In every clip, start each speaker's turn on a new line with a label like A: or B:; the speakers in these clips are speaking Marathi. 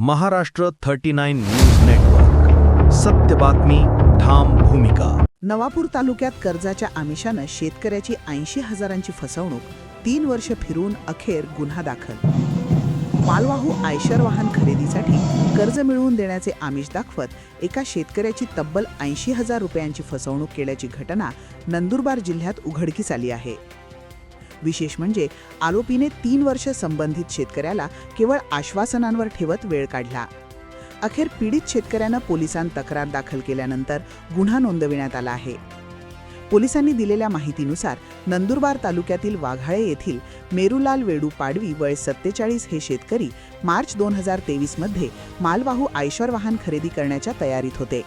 A: Maharashtra 39 news network. सत्य बातमी, ठाम भूमिका.
B: नवापूर तालुक्यात कर्जाच्या आमिषानं शेतकऱ्याची 80,000ची फसवणूक. 3 वर्ष फिरून अखेर गुन्हा दाखल. मालवाहू आयशर वाहन खरेदीसाठी कर्ज मिळवून देण्याचे आमिष दाखवत एका शेतकऱ्याची तब्बल 80,000 रुपयांची फसवणूक केल्याची घटना नंदुरबार जिल्ह्यात उघडकीस आली आहे. विशेष म्हणजे आरोपीने 3 वर्ष संबंधित शेतकऱ्याला केवळ आश्वासनांवर ठेवत वेळ काढला. अखेर पीडित शेतकऱ्यानं पोलिसांत तक्रार दाखल केल्यानंतर गुन्हा नोंदविण्यात आला आहे. पोलिसांनी दिलेल्या माहितीनुसार नंदुरबार तालुक्यातील वाघाळे येथील मेरुलाल वेडू पाडवी वय 47 हे शेतकरी मार्च 2023 मध्ये मालवाहू आयशर वाहन खरेदी करण्याच्या तयारीत होते.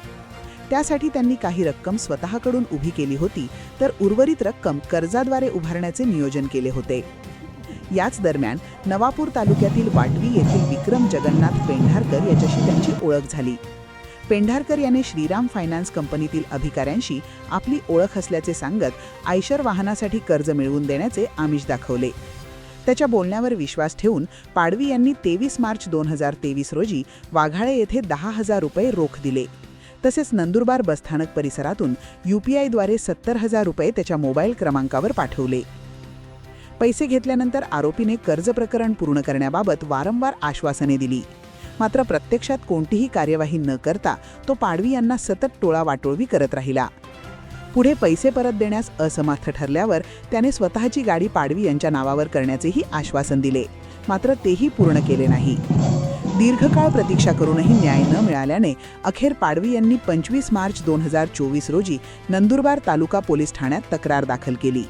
B: त्यासाठी त्यांनी काही रक्कम स्वतःकडून उभी केली होती, तर उर्वरित रक्कम कर्जाद्वारे उभारण्याचे नियोजन केले होते. याच दरम्यान नवापूर तालुक्यातील वाटवी येथील विक्रम जगन्नाथ पेंढारकर याच्याशी त्यांची ओळख झाली. पेंढारकर याने श्रीराम फायनान्स कंपनीतील अधिकाऱ्यांशी आपली ओळख असल्याचे सांगत आयशर वाहनासाठी कर्ज मिळवून देण्याचे आमिष दाखवले. त्याच्या बोलण्यावर विश्वास ठेवून पाडवी यांनी 23 मार्च 2023 रोजी वाघाळे येथे 10,000 रुपये रोख दिले. तसेच नंदुरबार बसस्थानक परिसरातून UPIद्वारे 70,000 रुपये त्याच्या मोबाईल क्रमांकावर पाठवले. पैसे घेतल्यानंतर आरोपीने कर्ज प्रकरण पूर्ण करण्याबाबत वारंवार आश्वासने दिली. मात्र प्रत्यक्षात कोणतीही कार्यवाही न करता तो पाडवी यांना सतत टोळावाटोळवी करत राहिला. पुढे पैसे परत देण्यास असमर्थ ठरल्यावर त्याने स्वतःची गाडी पाडवी यांच्या नावावर करण्याचेही आश्वासन दिले. मात्र तेही पूर्ण केले नाही. दीर्घकाळ प्रतीक्षा करूनही न्याय न मिळाल्याने अखेर पाडवी यांनी 25 मार्च 2024 रोजी नंदुरबार तालुका पोलीस ठाण्यात तक्रार दाखल केली.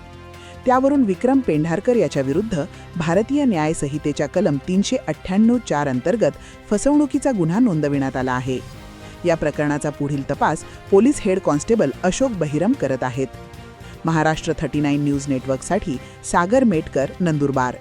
B: त्यावरून विक्रम पेंढारकर याच्याविरुद्ध भारतीय न्याय संहितेच्या कलम 398(4) अंतर्गत फसवणुकीचा गुन्हा नोंदविण्यात आला आहे. या प्रकरणाचा पुढील तपास police head constable Ashok Bahiram करत आहेत. महाराष्ट्र 39 न्यूज नेटवर्कसाठी सागर मेटकर, नंदुरबार.